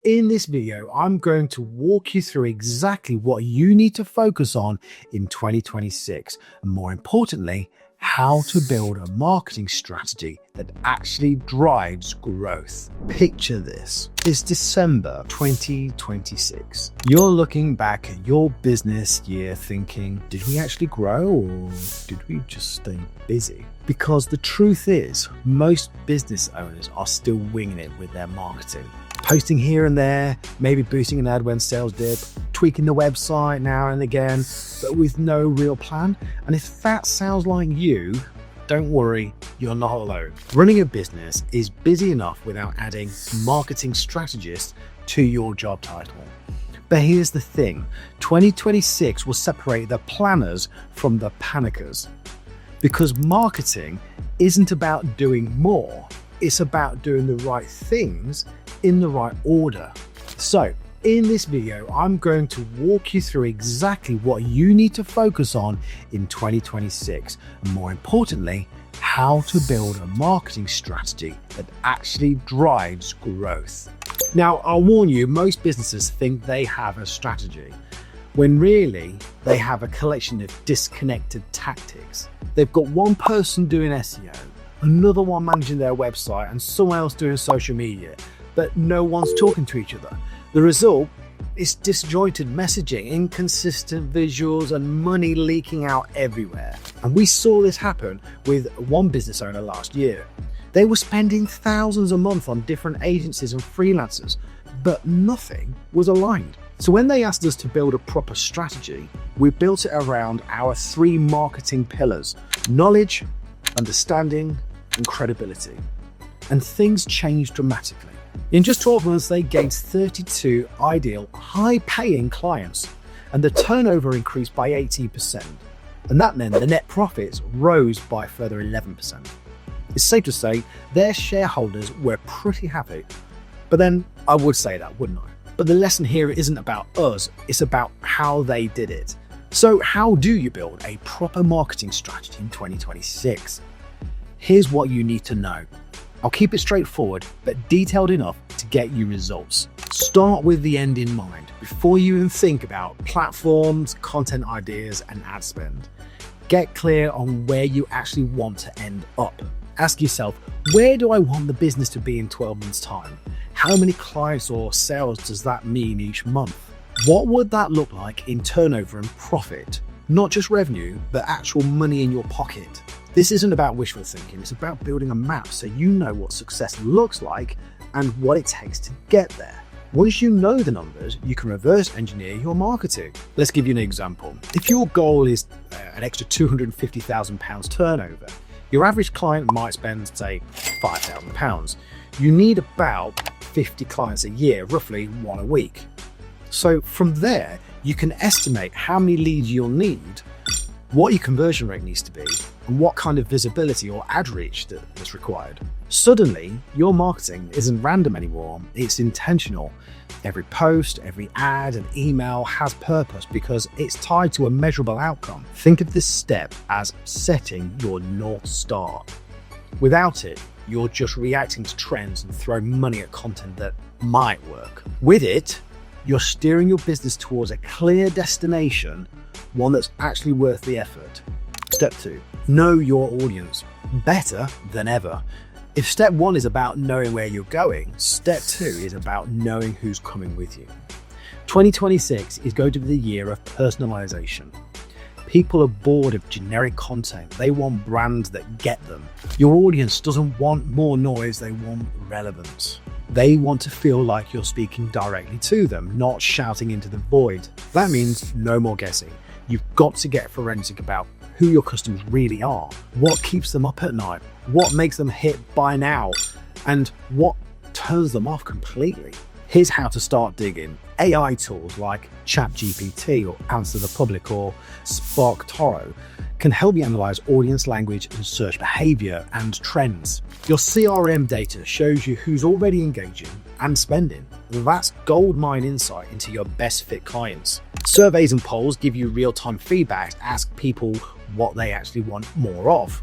In this video, I'm going to walk you through exactly what you need to focus on in 2026, and more importantly, how to build a marketing strategy that actually drives growth. Picture this. It's December 2026. You're looking back at your business year thinking, did we actually grow or did we just stay busy? Because the truth is, most business owners are still winging it with their marketing. Posting here and there, maybe boosting an ad when sales dip, tweaking the website now and again, but with no real plan. And if that sounds like you, don't worry, you're not alone. Running a business is busy enough without adding marketing strategist to your job title. But here's the thing, 2026 will separate the planners from the panickers. Because marketing isn't about doing more, it's about doing the right things in the right order. So in this video, I'm going to walk you through exactly what you need to focus on in 2026, and more importantly, how to build a marketing strategy that actually drives growth. Now, I'll warn you, most businesses think they have a strategy, when really they have a collection of disconnected tactics. They've got one person doing SEO, another one managing their website, and someone else doing social media, but no one's talking to each other. The result is disjointed messaging, inconsistent visuals, and money leaking out everywhere. And we saw this happen with one business owner last year. They were spending thousands a month on different agencies and freelancers, but nothing was aligned. So when they asked us to build a proper strategy, we built it around our 3 marketing pillars: knowledge, understanding, and credibility. And things changed dramatically. In just 12 months, they gained 32 ideal, high-paying clients, and the turnover increased by 80%. And that meant the net profits rose by a further 11%. It's safe to say their shareholders were pretty happy. But then I would say that, wouldn't I? But the lesson here isn't about us, it's about how they did it. So how do you build a proper marketing strategy in 2026? Here's what you need to know. I'll keep it straightforward, but detailed enough to get you results. Start with the end in mind before you even think about platforms, content ideas, and ad spend. Get clear on where you actually want to end up. Ask yourself, where do I want the business to be in 12 months' time? How many clients or sales does that mean each month? What would that look like in turnover and profit? Not just revenue, but actual money in your pocket. This isn't about wishful thinking, it's about building a map so you know what success looks like and what it takes to get there. Once you know the numbers, you can reverse engineer your marketing. Let's give you an example. If your goal is an extra £250,000 turnover, your average client might spend, say, £5,000. You need about 50 clients a year, roughly 1 a week. So from there, you can estimate how many leads you'll need, what your conversion rate needs to be, and what kind of visibility or ad reach that's required. Suddenly, your marketing isn't random anymore, it's intentional. Every post, every ad and email has purpose because it's tied to a measurable outcome. Think of this step as setting your North Star. Without it, you're just reacting to trends and throwing money at content that might work. With it, you're steering your business towards a clear destination, one that's actually worth the effort. Step 2, know your audience better than ever. If step 1 is about knowing where you're going, step 2 is about knowing who's coming with you. 2026 is going to be the year of personalization. People are bored of generic content. They want brands that get them. Your audience doesn't want more noise, they want relevance. They want to feel like you're speaking directly to them, not shouting into the void. That means no more guessing. You've got to get forensic about who your customers really are, what keeps them up at night, what makes them hit buy now, and what turns them off completely. Here's how to start digging. AI tools like ChatGPT or Answer the Public or SparkToro can help you analyze audience language and search behavior and trends. Your CRM data shows you who's already engaging and spending. That's goldmine insight into your best fit clients. Surveys and polls give you real-time feedback to ask people what they actually want more of.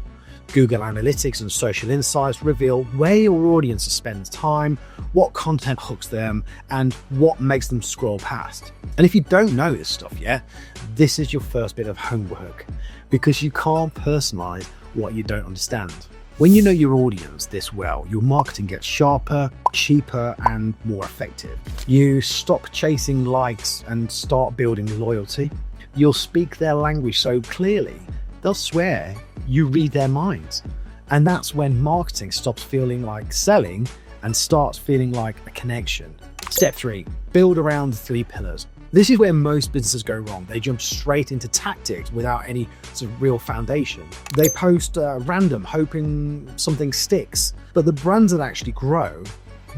Google Analytics and Social Insights reveal where your audience spends time, what content hooks them, and what makes them scroll past. And if you don't know this stuff yet, this is your first bit of homework, because you can't personalize what you don't understand. When you know your audience this well, your marketing gets sharper, cheaper, and more effective. You stop chasing likes and start building loyalty. You'll speak their language so clearly, they'll swear you read their minds. And that's when marketing stops feeling like selling and starts feeling like a connection. Step 3, build around the 3 pillars. This is where most businesses go wrong. They jump straight into tactics without any sort of real foundation. They post random, hoping something sticks. But the brands that actually grow,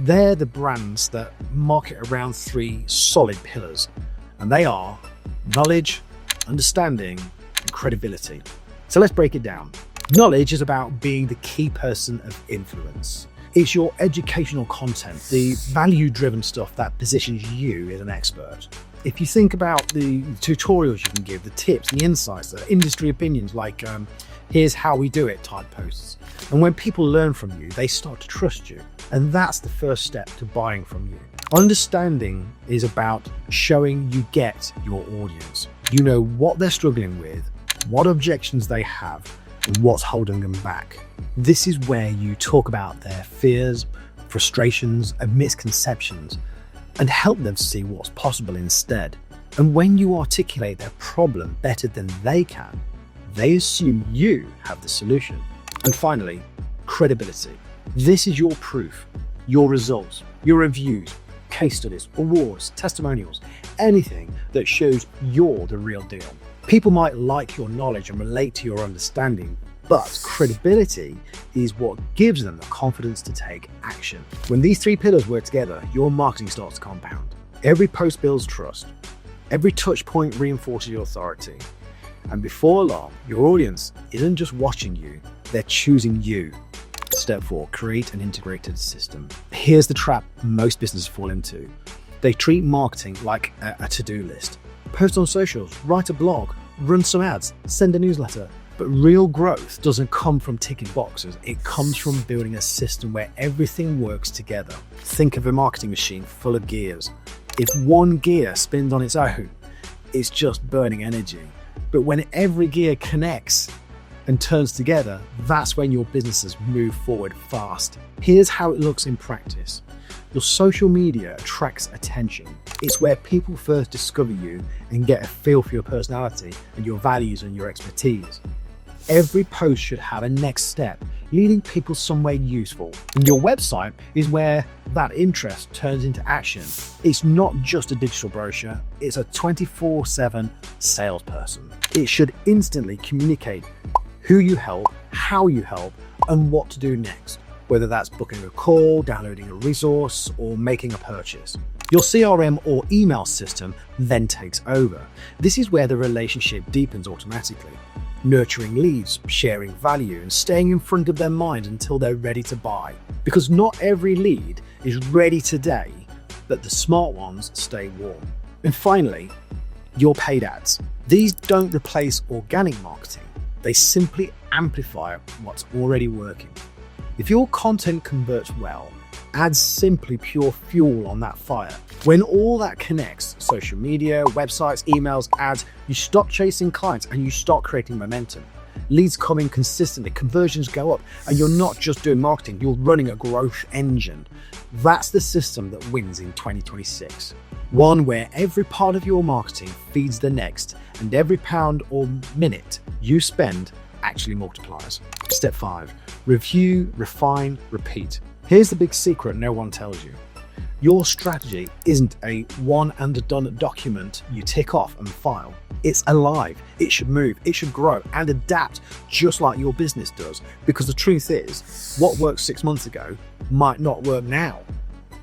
they're the brands that market around 3 solid pillars. And they are knowledge, understanding, and credibility. So let's break it down. Knowledge is about being the key person of influence. It's your educational content, the value-driven stuff that positions you as an expert. If you think about the tutorials you can give, the tips, the insights, the industry opinions, like here's how we do it type posts. And when people learn from you, they start to trust you. And that's the first step to buying from you. Understanding is about showing you get your audience. You know what they're struggling with, what objections they have, and what's holding them back. This is where you talk about their fears, frustrations, and misconceptions, and help them see what's possible instead. And when you articulate their problem better than they can, they assume you have the solution. And finally, credibility. This is your proof, your results, your reviews, case studies, awards, testimonials, anything that shows you're the real deal. People might like your knowledge and relate to your understanding, but credibility is what gives them the confidence to take action. When these 3 pillars work together, your marketing starts to compound. Every post builds trust. Every touch point reinforces your authority. And before long, your audience isn't just watching you, they're choosing you. Step 4, create an integrated system. Here's the trap most businesses fall into. They treat marketing like a to-do list. Post on socials, write a blog, run some ads, send a newsletter. But real growth doesn't come from ticking boxes. It comes from building a system where everything works together. Think of a marketing machine full of gears. If one gear spins on its own, it's just burning energy. But when every gear connects and turns together, that's when your businesses move forward fast. Here's how it looks in practice. Your social media attracts attention. It's where people first discover you and get a feel for your personality and your values and your expertise. Every post should have a next step, leading people somewhere useful. And your website is where that interest turns into action. It's not just a digital brochure, it's a 24/7 salesperson. It should instantly communicate who you help, how you help, and what to do next, whether that's booking a call, downloading a resource, or making a purchase. Your CRM or email system then takes over. This is where the relationship deepens automatically. Nurturing leads, sharing value, and staying in front of their mind until they're ready to buy. Because not every lead is ready today, but the smart ones stay warm. And finally, your paid ads. These don't replace organic marketing. They simply amplify what's already working. If your content converts well, ads simply pour fuel on that fire. When all that connects, social media, websites, emails, ads, you stop chasing clients and you start creating momentum. Leads come in consistently, conversions go up, and you're not just doing marketing, you're running a growth engine. That's the system that wins in 2026. One where every part of your marketing feeds the next, and every pound or minute you spend actually multiplies. Step 5, review, refine, repeat. Here's the big secret no one tells you. Your strategy isn't a one and done document you tick off and file. It's alive, it should move, it should grow and adapt just like your business does. Because the truth is, what worked 6 months ago might not work now.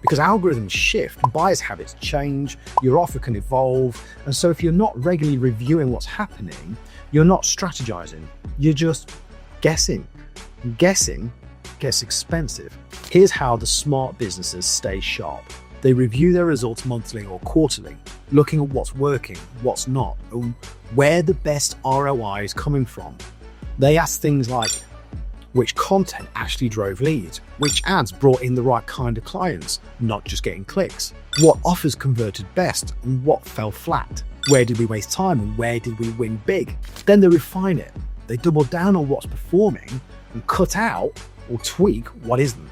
Because algorithms shift, buyers' habits change, your offer can evolve, and so if you're not regularly reviewing what's happening, you're not strategizing, you're just guessing. Guessing gets expensive. Here's how the smart businesses stay sharp. They review their results monthly or quarterly, looking at what's working, what's not, and where the best ROI is coming from. They ask things like, which content actually drove leads, which ads brought in the right kind of clients, not just getting clicks, what offers converted best and what fell flat, where did we waste time and where did we win big. Then they refine it. They double down on what's performing and cut out or tweak what isn't.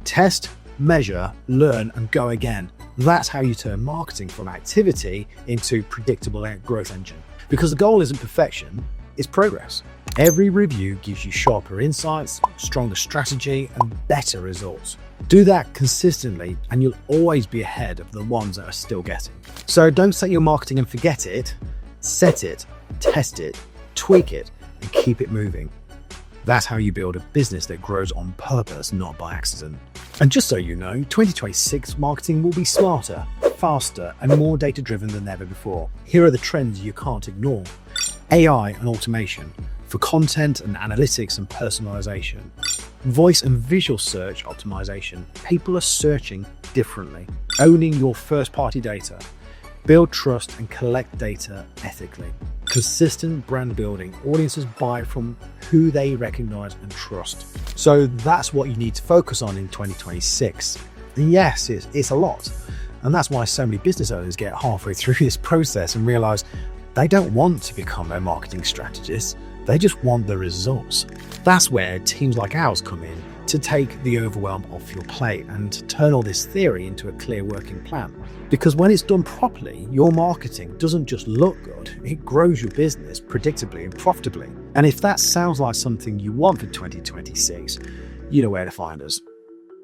Test, measure, learn, and go again. That's how you turn marketing from activity into predictable growth engine. Because the goal isn't perfection, it's progress. Every review gives you sharper insights, stronger strategy, and better results. Do that consistently and you'll always be ahead of the ones that are still getting. So don't set your marketing and forget it. Set it, test it, tweak it, and keep it moving. That's how you build a business that grows on purpose, not by accident. And just so you know, 2026 marketing will be smarter, faster, and more data-driven than ever before. Here are the trends you can't ignore. AI and automation for content and analytics and personalization. Voice and visual search optimization. People are searching differently. Owning your first-party data. Build trust and collect data ethically. Consistent brand building. Audiences buy from who they recognize and trust. So that's what you need to focus on in 2026. And yes, it's a lot. And that's why so many business owners get halfway through this process and realize they don't want to become a marketing strategist. They just want the results. That's where teams like ours come in to take the overwhelm off your plate and turn all this theory into a clear working plan. Because when it's done properly, your marketing doesn't just look good, it grows your business predictably and profitably. And if that sounds like something you want for 2026, you know where to find us.